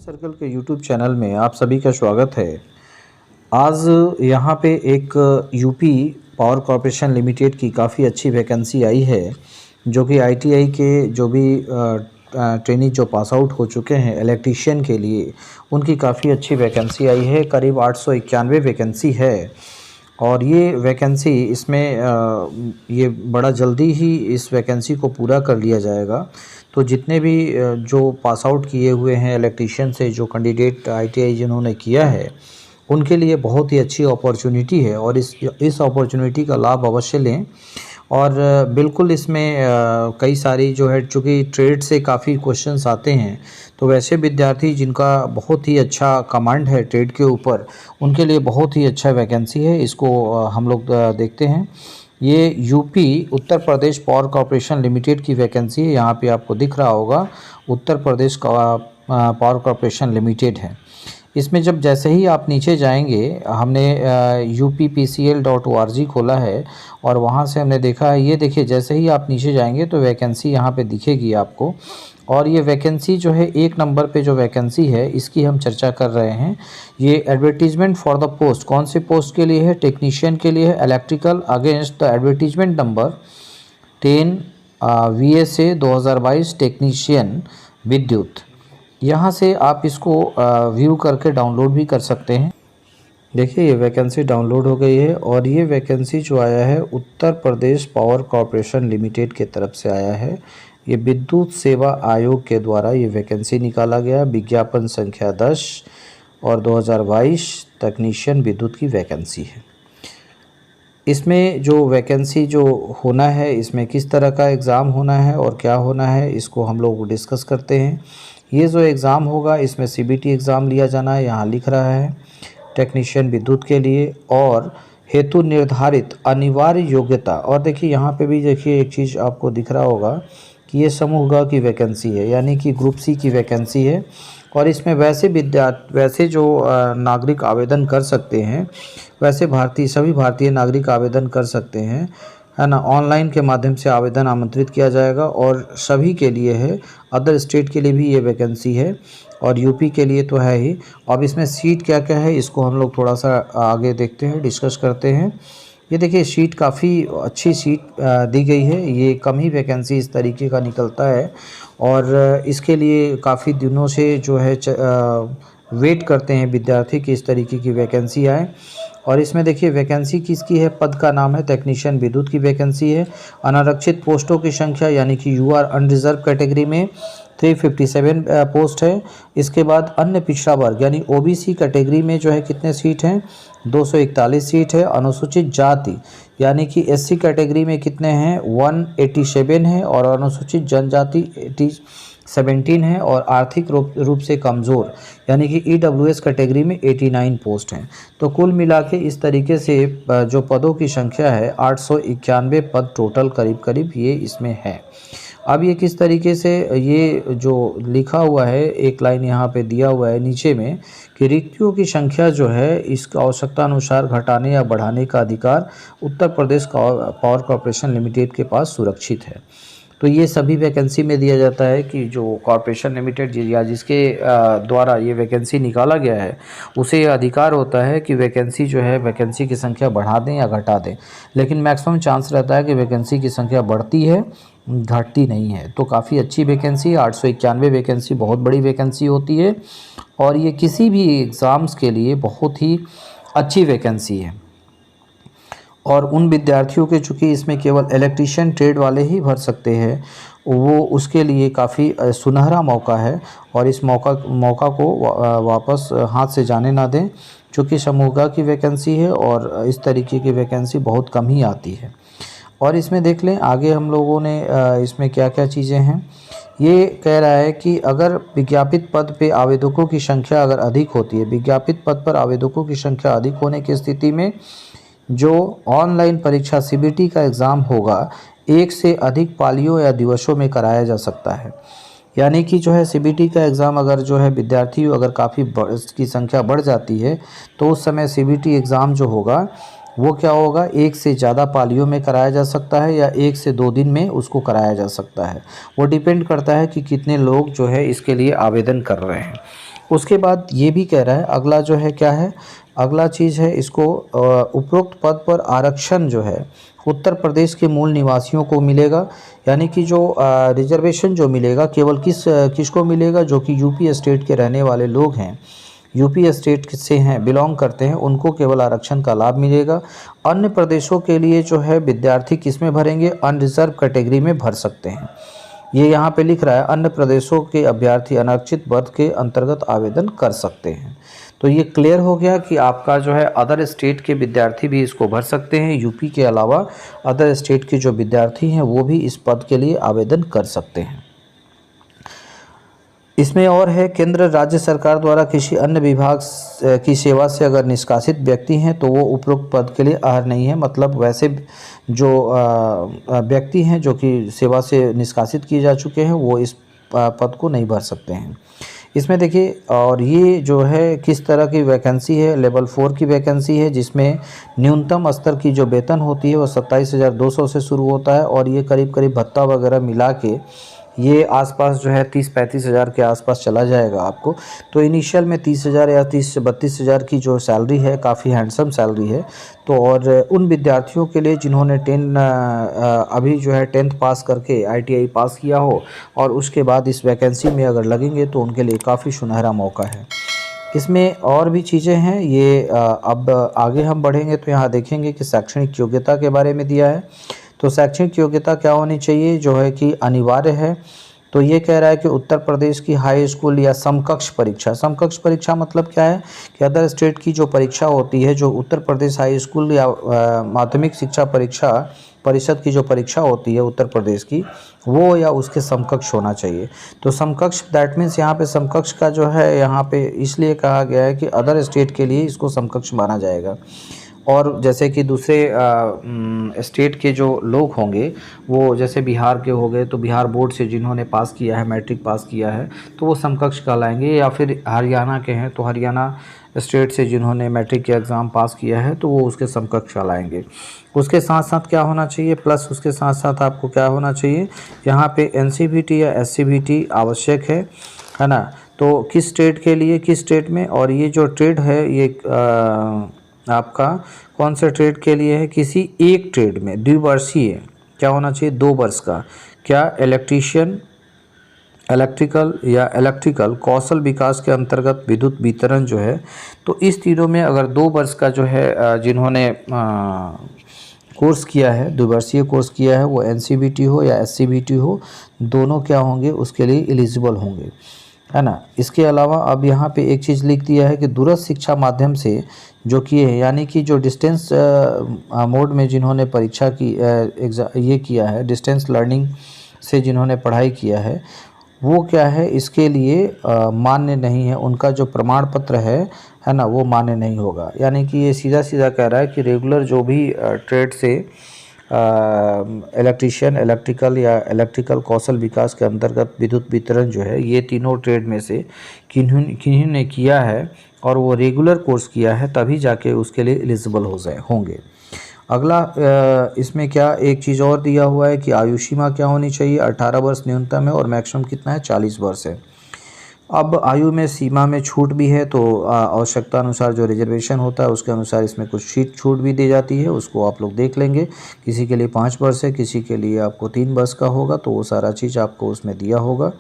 Circle के YouTube channel में आप सभी का स्वागत है। आज यहाँ पे एक यूपी पावर कॉरपोरेशन लिमिटेड की काफ़ी अच्छी वैकेंसी आई है, जो कि आईटीआई के जो भी ट्रेनी जो पास आउट हो चुके हैं इलेक्ट्रीशियन के लिए, उनकी काफ़ी अच्छी वैकेंसी आई है। करीब 891 वैकेंसी है और ये वैकेंसी इसमें ये बड़ा जल्दी ही इस वैकेंसी को पूरा कर लिया जाएगा। तो जितने भी जो पास आउट किए हुए हैं इलेक्ट्रीशियन से, जो कैंडिडेट आईटीआई जिन्होंने किया है, उनके लिए बहुत ही अच्छी अपॉर्चुनिटी है और इस अपॉर्चुनिटी का लाभ अवश्य लें। और बिल्कुल इसमें कई सारी जो है, चूँकि ट्रेड से काफ़ी क्वेश्चंस आते हैं, तो वैसे विद्यार्थी जिनका बहुत ही अच्छा कमांड है ट्रेड के ऊपर, उनके लिए बहुत ही अच्छा वैकेंसी है। इसको हम लोग देखते हैं। ये UP Uttar Pradesh power corporation limited की वैकेंसी है। यहाँ पे आपको दिख रहा होगा उत्तर प्रदेश का पावर कॉरपोरेशन लिमिटेड है। इसमें जब जैसे ही आप नीचे जाएंगे, हमने uppcl.org खोला है और वहाँ से हमने देखा है, ये देखिए जैसे ही आप नीचे जाएंगे तो वैकेंसी यहाँ पे दिखेगी आपको। और ये वैकेंसी जो है 1 नंबर पे जो वैकेंसी है, इसकी हम चर्चा कर रहे हैं। ये एडवर्टीजमेंट फॉर द पोस्ट, कौन से पोस्ट के लिए है? टेक्नीशियन के लिए है। Electrical against the advertisement number 10 VSA 2022 technician विद्युत। यहाँ से आप इसको व्यू करके डाउनलोड भी कर सकते हैं। देखिए ये वैकेंसी डाउनलोड हो गई है और ये वैकेंसी जो आया है Uttar Pradesh power corporation limited के तरफ से आया है। ये विद्युत सेवा आयोग के द्वारा ये वैकेंसी निकाला गया। विज्ञापन संख्या 10 और 2022 टेक्नीशियन विद्युत की वैकेंसी है। इसमें जो वैकेंसी जो होना है, इसमें किस तरह का एग्ज़ाम होना है और क्या होना है, इसको हम लोग डिस्कस करते हैं। ये जो एग्ज़ाम होगा, इसमें सीबीटी एग्ज़ाम लिया जाना है, यहाँ लिख रहा है टेक्नीशियन विद्युत के लिए। और हेतु निर्धारित अनिवार्य योग्यता, और देखिए यहाँ पे भी देखिए एक चीज़ आपको दिख रहा होगा कि ये समूह ग की वैकेंसी है, यानी कि ग्रुप सी की वैकेंसी है। और इसमें वैसे जो नागरिक आवेदन कर सकते हैं, वैसे सभी भारतीय नागरिक आवेदन कर सकते हैं, है ना। ऑनलाइन के माध्यम से आवेदन आमंत्रित किया जाएगा और सभी के लिए है। अदर स्टेट के लिए भी ये वैकेंसी है और यूपी के लिए तो है ही। अब इसमें सीट क्या क्या है, इसको हम लोग थोड़ा सा आगे देखते हैं, डिस्कस करते हैं। ये देखिए सीट काफ़ी अच्छी सीट दी गई है। ये कम ही वैकेंसी इस तरीके का निकलता है और इसके लिए काफ़ी दिनों से जो है वेट करते हैं विद्यार्थी कि इस तरीके की वैकेंसी आए। और इसमें देखिए वैकेंसी किसकी है, पद का नाम है टेक्नीशियन विद्युत की वैकेंसी है। अनारक्षित पोस्टों की संख्या, यानी कि यूआर अनरिजर्व कैटेगरी में 357 पोस्ट है। इसके बाद अन्य पिछड़ा वर्ग यानी ओबीसी कैटेगरी में जो है कितने सीट हैं, 241 सीट है। अनुसूचित जाति यानी कि एससी कैटेगरी में कितने हैं, 187 है। और अनुसूचित जनजाति 17 है। और आर्थिक रूप से कमज़ोर यानी कि ईडब्ल्यूएस कैटेगरी में 89 पोस्ट हैं। तो कुल मिला के इस तरीके से जो पदों की संख्या है 891 पद टोटल करीब करीब ये इसमें है। अब ये किस तरीके से, ये जो लिखा हुआ है, एक लाइन यहाँ पे दिया हुआ है नीचे में कि रिक्तियों की संख्या जो है इसका आवश्यकता अनुसार घटाने या बढ़ाने का अधिकार Uttar Pradesh power corporation limited के पास सुरक्षित है। तो ये सभी वैकेंसी में दिया जाता है कि जो कॉरपोरेशन लिमिटेड या जिसके द्वारा ये वैकेंसी निकाला गया है, उसे ये अधिकार होता है कि वैकेंसी जो है, वैकेंसी की संख्या बढ़ा दें या घटा दें। लेकिन मैक्सिमम चांस रहता है कि वैकेंसी की संख्या बढ़ती है, घटती नहीं है। तो काफ़ी अच्छी वैकेंसी, 891 वैकेंसी बहुत बड़ी वैकेंसी होती है और ये किसी भी एग्ज़ाम्स के लिए बहुत ही अच्छी वैकेंसी है। और उन विद्यार्थियों के, चूँकि इसमें केवल इलेक्ट्रीशियन ट्रेड वाले ही भर सकते हैं, वो उसके लिए काफ़ी सुनहरा मौका है। और इस मौका को वापस हाथ से जाने ना दें, चूँकि समूह की वैकेंसी है और इस तरीके की वैकेंसी बहुत कम ही आती है। और इसमें देख लें आगे हम लोगों ने इसमें क्या क्या चीज़ें हैं। ये कह रहा है कि अगर विज्ञापित पद पे आवेदकों की संख्या अगर अधिक होती है, विज्ञापित पद पर आवेदकों की संख्या अधिक होने की स्थिति में जो ऑनलाइन परीक्षा सीबीटी का एग्ज़ाम होगा, 1 से अधिक पालियों या दिवसों में कराया जा सकता है। यानी कि जो है सीबीटी का एग्ज़ाम अगर जो है विद्यार्थी अगर काफ़ी की संख्या बढ़ जाती है, तो उस समय सीबीटी एग्ज़ाम जो होगा वो क्या होगा, 1 से ज़्यादा पालियों में कराया जा सकता है या 1 से 2 दिन में उसको कराया जा सकता है। वो डिपेंड करता है कि कितने लोग जो है इसके लिए आवेदन कर रहे हैं। उसके बाद ये भी कह रहा है, अगला जो है क्या है, अगला चीज़ है इसको उपरोक्त पद पर आरक्षण जो है उत्तर प्रदेश के मूल निवासियों को मिलेगा। यानी कि जो रिजर्वेशन जो मिलेगा केवल किसको मिलेगा, जो कि यूपी स्टेट के रहने वाले लोग हैं, यूपी स्टेट से हैं, बिलोंग करते हैं, उनको केवल आरक्षण का लाभ मिलेगा। अन्य प्रदेशों के लिए जो है विद्यार्थी किस में भरेंगे, अनरिजर्व कैटेगरी में भर सकते हैं। ये यहाँ पे लिख रहा है अन्य प्रदेशों के अभ्यर्थी अनारक्षित वर्ग के अंतर्गत आवेदन कर सकते हैं। तो ये क्लियर हो गया कि आपका जो है अदर स्टेट के विद्यार्थी भी इसको भर सकते हैं। यूपी के अलावा अदर स्टेट के जो विद्यार्थी हैं वो भी इस पद के लिए आवेदन कर सकते हैं। इसमें और है, केंद्र राज्य सरकार द्वारा किसी अन्य विभाग की सेवा से अगर निष्कासित व्यक्ति हैं तो वो उपरोक्त पद के लिए अर्ह नहीं है। मतलब वैसे जो व्यक्ति हैं जो कि सेवा से निष्कासित किए जा चुके हैं वो इस पद को नहीं भर सकते हैं। इसमें देखिए, और ये जो है किस तरह की वैकेंसी है, लेवल 4 की वैकेंसी है, जिसमें न्यूनतम स्तर की जो वेतन होती है वो 27,200 से शुरू होता है और ये करीब करीब भत्ता वगैरह मिला के ये आसपास जो है 30-35 हज़ार के आसपास चला जाएगा आपको। तो इनिशियल में 30,000 या 30 से 32,000 की जो सैलरी है काफ़ी हैंडसम सैलरी है। तो और उन विद्यार्थियों के लिए जिन्होंने अभी जो है 10th पास करके ITI पास किया हो और उसके बाद इस वैकेंसी में अगर लगेंगे तो उनके लिए काफ़ी सुनहरा मौका है। इसमें और भी चीज़ें हैं, ये अब आगे हम बढ़ेंगे तो यहाँ देखेंगे कि शैक्षणिक योग्यता के बारे में दिया है। तो शैक्षणिक योग्यता क्या होनी चाहिए, जो है कि अनिवार्य है। तो ये कह रहा है कि उत्तर प्रदेश की हाई स्कूल या समकक्ष परीक्षा, समकक्ष परीक्षा मतलब क्या है कि अदर स्टेट की जो परीक्षा होती है, जो उत्तर प्रदेश हाई स्कूल या माध्यमिक शिक्षा परीक्षा परिषद की जो परीक्षा होती है उत्तर प्रदेश की, वो या उसके समकक्ष होना चाहिए। तो समकक्ष दैट मीन्स यहाँ पे समकक्ष का जो है यहाँ पे इसलिए कहा गया है कि अदर स्टेट के लिए इसको समकक्ष माना जाएगा। और जैसे कि दूसरे स्टेट के जो लोग होंगे वो जैसे बिहार के हो गए तो बिहार बोर्ड से जिन्होंने पास किया है, मैट्रिक पास किया है, तो वो समकक्ष कहलाएंगे। या फिर हरियाणा के हैं तो हरियाणा स्टेट से जिन्होंने मैट्रिक के एग्ज़ाम पास किया है तो वो उसके समकक्ष कहलाएंगे। उसके साथ साथ क्या होना चाहिए, प्लस उसके साथ साथ आपको क्या होना चाहिए, यहाँ पे NCVT या SCVT आवश्यक है ना। तो किस स्टेट के लिए, किस स्टेट में, और ये जो ट्रेड है ये आपका कौन से ट्रेड के लिए है, किसी एक ट्रेड में द्विवर्षीय क्या होना चाहिए, 2 वर्ष का, क्या इलेक्ट्रीशियन, इलेक्ट्रिकल या इलेक्ट्रिकल कौशल विकास के अंतर्गत विद्युत वितरण जो है, तो इस तीनों में अगर 2 वर्ष का जो है जिन्होंने कोर्स किया है, द्विवर्षीय कोर्स किया है, वो NCVT हो या SCVT हो, दोनों क्या होंगे उसके लिए एलिजिबल होंगे, है ना। इसके अलावा अब यहाँ पे एक चीज़ लिख दिया है कि दूरस्थ शिक्षा माध्यम से जो किए हैं, यानी कि जो डिस्टेंस मोड में जिन्होंने परीक्षा की ये किया है, डिस्टेंस लर्निंग से जिन्होंने पढ़ाई किया है, वो क्या है इसके लिए मान्य नहीं है। उनका जो प्रमाण पत्र है ना, वो मान्य नहीं होगा। यानी कि ये सीधा सीधा कह रहा है कि रेगुलर जो भी ट्रेड से इलेक्ट्रीशियन, इलेक्ट्रिकल या इलेक्ट्रिकल कौशल विकास के अंतर्गत विद्युत वितरण जो है, ये तीनों ट्रेड में से किन्हीं ने किया है और वो रेगुलर कोर्स किया है, तभी जाके उसके लिए एलिजिबल होंगे। अगला इसमें क्या एक चीज़ और दिया हुआ है कि आयु सीमा क्या होनी चाहिए, 18 वर्ष न्यूनतम है और मैक्सिमम कितना है, 40 वर्ष है। अब आयु में सीमा में छूट भी है, तो आवश्यकता अनुसार जो रिजर्वेशन होता है उसके अनुसार इसमें कुछ छूट भी दी जाती है, उसको आप लोग देख लेंगे। किसी के लिए 5 वर्ष है, किसी के लिए आपको 3 वर्ष का होगा, तो वो सारा चीज़ आपको उसमें दिया होगा।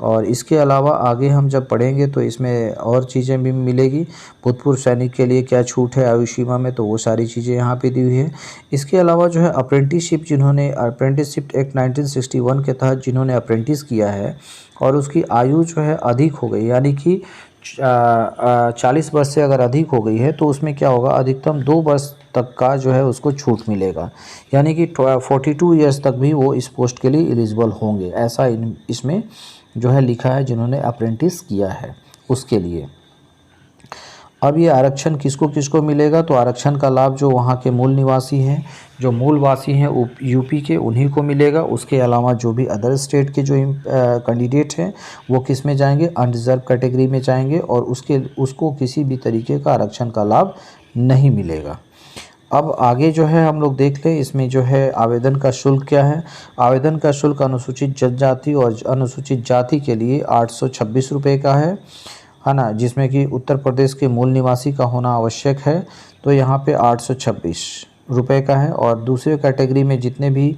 और इसके अलावा आगे हम जब पढ़ेंगे तो इसमें और चीज़ें भी मिलेगी। भूतपूर्व सैनिक के लिए क्या छूट है आयु सीमा में, तो वो सारी चीज़ें यहाँ पे दी हुई है। इसके अलावा जो है अप्रेंटिसशिप, जिन्होंने अप्रेंटिसशिप एक्ट 1961 के तहत जिन्होंने अप्रेंटिस किया है और उसकी आयु जो है अधिक हो गई, यानी कि 40 वर्ष से अगर अधिक हो गई है, तो उसमें क्या होगा, अधिकतम 2 वर्ष तक का जो है उसको छूट मिलेगा। यानी कि 42 ईयर्स तक भी वो इस पोस्ट के लिए एलिजिबल होंगे, ऐसा इसमें जो है लिखा है जिन्होंने अप्रेंटिस किया है उसके लिए। अब ये आरक्षण किसको किसको मिलेगा, तो आरक्षण का लाभ जो वहाँ के मूल निवासी हैं, जो मूलवासी हैं यूपी के, उन्हीं को मिलेगा। उसके अलावा जो भी अदर स्टेट के जो कैंडिडेट हैं वो किस में जाएंगे, अनरिजर्व कैटेगरी में जाएंगे और उसको किसी भी तरीके का आरक्षण का लाभ नहीं मिलेगा। अब आगे जो है हम लोग देख लें, इसमें जो है आवेदन का शुल्क क्या है। आवेदन का शुल्क अनुसूचित जनजाति और अनुसूचित जाति के लिए 826 रुपये का है है ना, जिसमें कि उत्तर प्रदेश के मूल निवासी का होना आवश्यक है, तो यहाँ पे 826 रुपये का है। और दूसरे कैटेगरी में जितने भी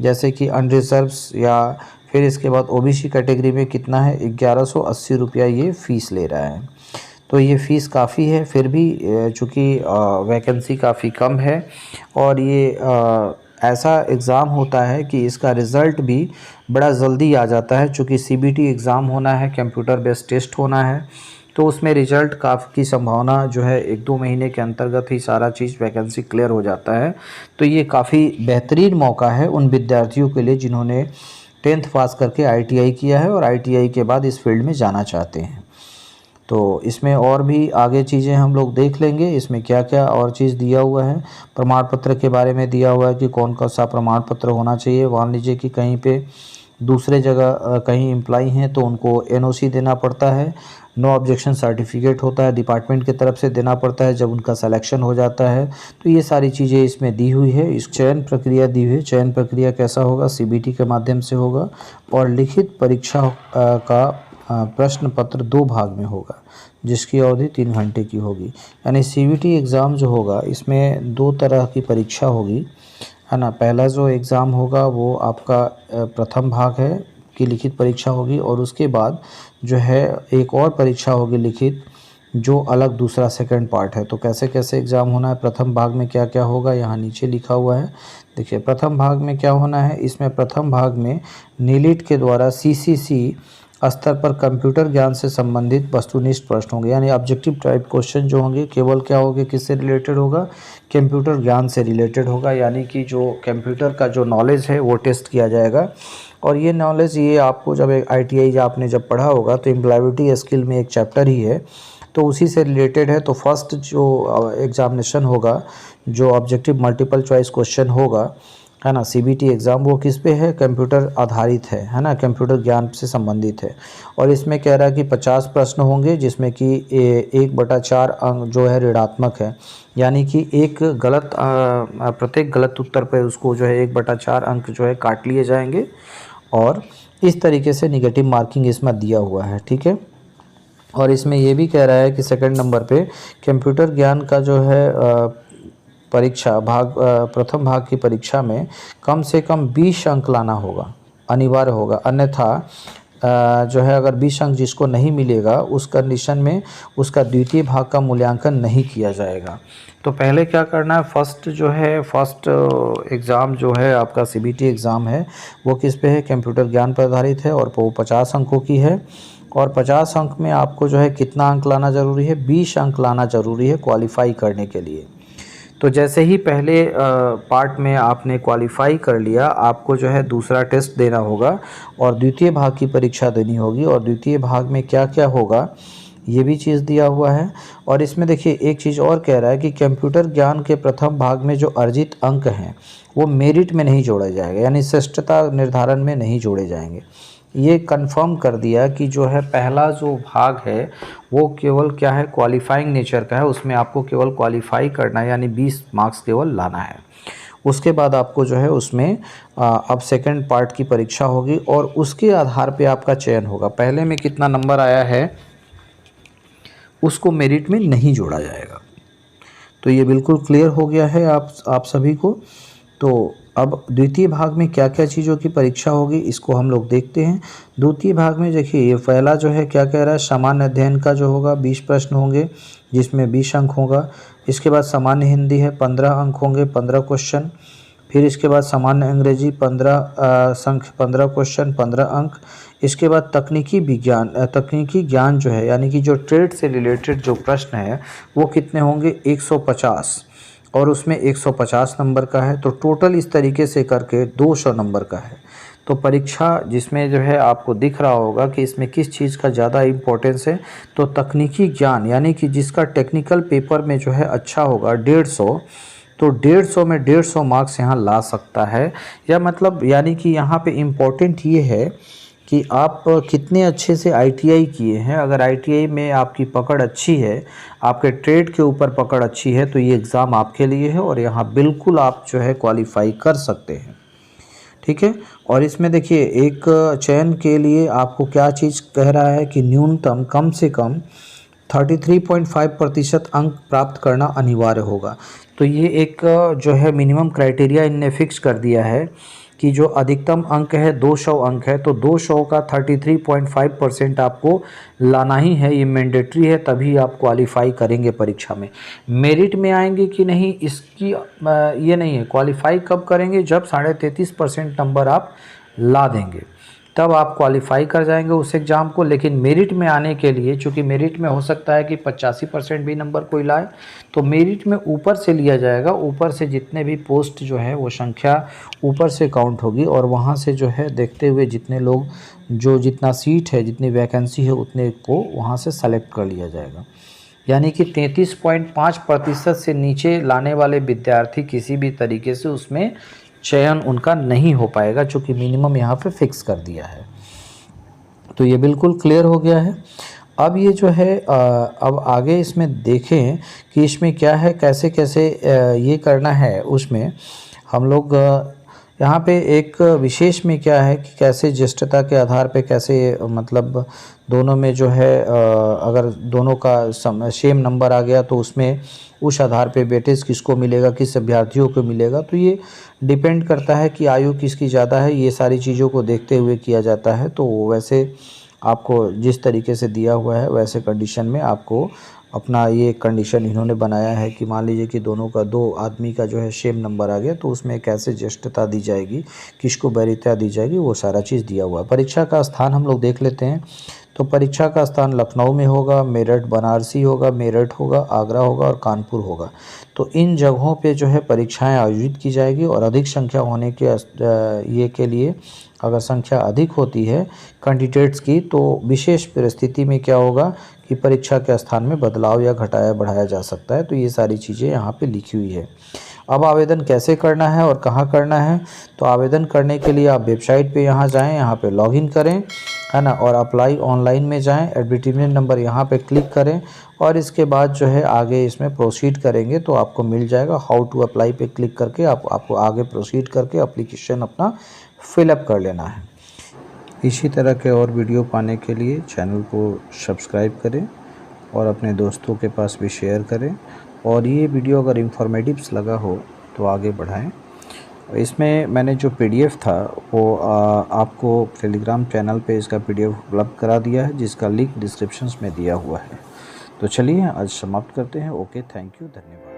जैसे कि अनरिजर्व्स या फिर इसके बाद ओबीसी कैटेगरी में कितना है, 1180 रुपया ये फ़ीस ले रहा है। तो ये फ़ीस काफ़ी है, फिर भी चूँकि वैकेंसी काफ़ी कम है और ये ऐसा एग्ज़ाम होता है कि इसका रिज़ल्ट भी बड़ा जल्दी आ जाता है। चूँकि सीबीटी एग्ज़ाम होना है, कंप्यूटर बेस्ड टेस्ट होना है, तो उसमें रिज़ल्ट की संभावना जो है 1-2 महीने के अंतर्गत ही सारा चीज़ वैकेंसी क्लियर हो जाता है। तो ये काफ़ी बेहतरीन मौका है उन विद्यार्थियों के लिए जिन्होंने 10th पास करके आईटीआई किया है और आईटीआई के बाद इस फील्ड में जाना चाहते हैं। तो इसमें और भी आगे चीज़ें हम लोग देख लेंगे, इसमें क्या क्या और चीज़ दिया हुआ है। प्रमाण पत्र के बारे में दिया हुआ है कि कौन कौन सा प्रमाण पत्र होना चाहिए। मान लीजिए कि कहीं पे दूसरे जगह कहीं एम्प्लॉई हैं तो उनको एनओसी देना पड़ता है, नो ऑब्जेक्शन सर्टिफिकेट होता है, डिपार्टमेंट की तरफ से देना पड़ता है जब उनका सिलेक्शन हो जाता है। तो ये सारी चीज़ें इसमें दी हुई है। इस चयन प्रक्रिया दी हुई है। चयन प्रक्रिया कैसा होगा, सीबीटी के माध्यम से होगा और लिखित परीक्षा का प्रश्न पत्र 2 भाग में होगा, जिसकी अवधि 3 घंटे की होगी। यानी सीबीटी एग्ज़ाम जो होगा इसमें 2 तरह की परीक्षा होगी, है ना। पहला जो एग्ज़ाम होगा वो आपका प्रथम भाग है की लिखित परीक्षा होगी और उसके बाद जो है एक और परीक्षा होगी लिखित, जो अलग दूसरा सेकंड पार्ट है। तो कैसे कैसे एग्ज़ाम होना है, प्रथम भाग में क्या क्या होगा, यहाँ नीचे लिखा हुआ है। देखिए प्रथम भाग में क्या होना है, इसमें प्रथम भाग में नीलिट के द्वारा सीसीसी स्तर पर कंप्यूटर ज्ञान से संबंधित वस्तुनिष्ठ प्रश्न होंगे। यानी ऑब्जेक्टिव टाइप क्वेश्चन जो होंगे केवल क्या होंगे, किससे रिलेटेड होगा, कंप्यूटर ज्ञान से रिलेटेड होगा। यानी कि जो कंप्यूटर का जो नॉलेज है वो टेस्ट किया जाएगा। और ये नॉलेज ये आपको जब आईटीआई आपने जब पढ़ा होगा तो एम्प्लॉयबिलिटी स्किल में एक चैप्टर ही है, तो उसी से रिलेटेड है। तो फर्स्ट जो एग्ज़ामिनेशन होगा, जो ऑब्जेक्टिव मल्टीपल चॉइस क्वेश्चन होगा, है ना, सीबीटी एग्ज़ाम, वो किस पे है, कंप्यूटर आधारित है ना, कंप्यूटर ज्ञान से संबंधित है। और इसमें कह रहा है कि 50 प्रश्न होंगे, जिसमें कि 1/4 अंक जो है ऋणात्मक है। यानी कि एक गलत प्रत्येक गलत उत्तर पे उसको जो है 1/4 अंक जो है काट लिए जाएंगे और इस तरीके से निगेटिव मार्किंग इसमें दिया हुआ है, ठीक है। और इसमें ये भी कह रहा है कि सेकंड नंबर पे कंप्यूटर ज्ञान का जो है परीक्षा प्रथम भाग की परीक्षा में कम से कम 20 अंक लाना होगा, अनिवार्य होगा। अन्यथा जो है अगर 20 अंक जिसको नहीं मिलेगा उस कंडीशन में उसका द्वितीय भाग का मूल्यांकन नहीं किया जाएगा। तो पहले क्या करना है, फर्स्ट एग्ज़ाम जो है आपका सीबीटी एग्ज़ाम है वो किस पे है, कंप्यूटर ज्ञान पर आधारित है और वो 50 अंकों की है। और 50 अंक में आपको जो है कितना अंक लाना ज़रूरी है, 20 अंक लाना ज़रूरी है क्वालिफाई करने के लिए। तो जैसे ही पहले पार्ट में आपने क्वालिफाई कर लिया, आपको जो है दूसरा टेस्ट देना होगा और द्वितीय भाग की परीक्षा देनी होगी। और द्वितीय भाग में क्या क्या होगा ये भी चीज़ दिया हुआ है। और इसमें देखिए एक चीज़ और कह रहा है कि कंप्यूटर ज्ञान के प्रथम भाग में जो अर्जित अंक हैं वो मेरिट में नहीं जोड़ा जाएगा, यानी श्रेष्ठता निर्धारण में नहीं जोड़े जाएंगे। ये कंफर्म कर दिया कि जो है पहला जो भाग है वो केवल क्या है, क्वालिफाइंग नेचर का है। उसमें आपको केवल क्वालिफाई करना है, यानी 20 मार्क्स केवल लाना है। उसके बाद आपको जो है उसमें अब सेकंड पार्ट की परीक्षा होगी और उसके आधार पे आपका चयन होगा। पहले में कितना नंबर आया है उसको मेरिट में नहीं जोड़ा जाएगा। तो ये बिल्कुल क्लियर हो गया है आप सभी को। तो अब द्वितीय भाग में क्या क्या चीज़ों की परीक्षा होगी इसको हम लोग देखते हैं। द्वितीय भाग में देखिए ये पहला जो है क्या कह रहा है, सामान्य अध्ययन का जो होगा 20 प्रश्न होंगे जिसमें 20 अंक होगा। इसके बाद सामान्य हिंदी है, 15 अंक होंगे, 15 क्वेश्चन। फिर इसके बाद सामान्य अंग्रेजी 15 क्वेश्चन, 15 अंक। इसके बाद तकनीकी ज्ञान जो है, यानी कि जो ट्रेड से रिलेटेड जो प्रश्न है वो कितने होंगे, 150 और उसमें 150 नंबर का है। तो टोटल इस तरीके से करके 200 नंबर का है। तो परीक्षा जिसमें जो है आपको दिख रहा होगा कि इसमें किस चीज़ का ज़्यादा इम्पोर्टेंस है, तो तकनीकी ज्ञान, यानी कि जिसका टेक्निकल पेपर में जो है अच्छा होगा 150, तो 150 में 150 मार्क्स यहाँ ला सकता है। या मतलब यानी कि यहाँ पे इम्पोर्टेंट ये है कि आप कितने अच्छे से आईटीआई किए हैं। अगर आईटीआई में आपकी पकड़ अच्छी है, आपके ट्रेड के ऊपर पकड़ अच्छी है, तो ये एग्ज़ाम आपके लिए है और यहाँ बिल्कुल आप जो है क्वालिफाई कर सकते हैं, ठीक है। और इसमें देखिए एक चयन के लिए आपको क्या चीज़ कह रहा है कि न्यूनतम कम से कम 33.5% अंक प्राप्त करना अनिवार्य होगा। तो ये एक जो है मिनिमम क्राइटेरिया इनने फिक्स कर दिया है कि जो अधिकतम अंक है 200 अंक है, तो 200 का 33.5% आपको लाना ही है, ये मैंडेटरी है, तभी आप क्वालिफाई करेंगे परीक्षा में। मेरिट में आएंगे कि नहीं इसकी ये नहीं है, क्वालिफाई कब करेंगे जब 33.5% नंबर आप ला देंगे, तब आप क्वालिफाई कर जाएंगे उस एग्ज़ाम को। लेकिन मेरिट में आने के लिए, चूँकि मेरिट में हो सकता है कि 85% भी नंबर कोई लाए, तो मेरिट में ऊपर से लिया जाएगा, ऊपर से जितने भी पोस्ट जो है वो संख्या ऊपर से काउंट होगी, और वहाँ से जो है देखते हुए जितने लोग, जो जितना सीट है, जितनी वैकेंसी है, उतने को वहाँ से सेलेक्ट कर लिया जाएगा। यानी कि 33.5% से नीचे लाने वाले विद्यार्थी किसी भी तरीके से उसमें चयन उनका नहीं हो पाएगा, चूँकि मिनिमम यहाँ पे फिक्स कर दिया है। तो ये बिल्कुल क्लियर हो गया है। अब ये जो है अब आगे इसमें देखें कि इसमें क्या है, कैसे कैसे ये करना है। उसमें हम लोग यहाँ पे एक विशेष में क्या है कि कैसे ज्येष्ठता के आधार पे कैसे मतलब दोनों में जो है अगर दोनों का सेम नंबर आ गया तो उसमें उस आधार पे वेटेज किसको मिलेगा, किस अभ्यर्थियों को मिलेगा। तो ये डिपेंड करता है कि आयु किसकी ज़्यादा है, ये सारी चीज़ों को देखते हुए किया जाता है। तो वैसे आपको जिस तरीके से दिया हुआ है वैसे कंडीशन में आपको अपना ये कंडीशन इन्होंने बनाया है कि मान लीजिए कि दोनों का, दो आदमी का जो है सेम नंबर आ गया, तो उसमें कैसे ज्येष्ठता दी जाएगी, किसको वरीयता दी जाएगी, वो सारा चीज़ दिया हुआ है। परीक्षा का स्थान हम लोग देख लेते हैं। तो परीक्षा का स्थान लखनऊ में होगा, मेरठ बनारसी होगा, मेरठ होगा, आगरा होगा और कानपुर होगा। तो इन जगहों पे जो है परीक्षाएं आयोजित की जाएगी, और अधिक संख्या होने के ये के लिए अगर संख्या अधिक होती है कैंडिडेट्स की, तो विशेष परिस्थिति में क्या होगा कि परीक्षा के स्थान में बदलाव या घटाया बढ़ाया जा सकता है। तो ये सारी चीज़ें यहाँ पे लिखी हुई है। अब आवेदन कैसे करना है और कहाँ करना है, तो आवेदन करने के लिए आप वेबसाइट पे यहाँ जाएं, यहाँ पे लॉगिन करें, है ना, और अप्लाई ऑनलाइन में जाएं, एडवर्टीजमेंट नंबर यहाँ पे क्लिक करें, और इसके बाद जो है आगे इसमें प्रोसीड करेंगे तो आपको मिल जाएगा। हाउ टू अप्लाई पे क्लिक करके आपको आगे प्रोसीड करके एप्लीकेशन अपना फिलअप कर लेना है। इसी तरह के और वीडियो पाने के लिए चैनल को सब्सक्राइब करें और अपने दोस्तों के पास भी शेयर करें, और ये वीडियो अगर इंफॉर्मेटिव्स लगा हो तो आगे बढ़ाएं। इसमें मैंने जो PDF था वो आपको टेलीग्राम चैनल पे इसका PDF उपलब्ध करा दिया है, जिसका लिंक डिस्क्रिप्शंस में दिया हुआ है। तो चलिए आज समाप्त करते हैं। ओके, थैंक यू, धन्यवाद।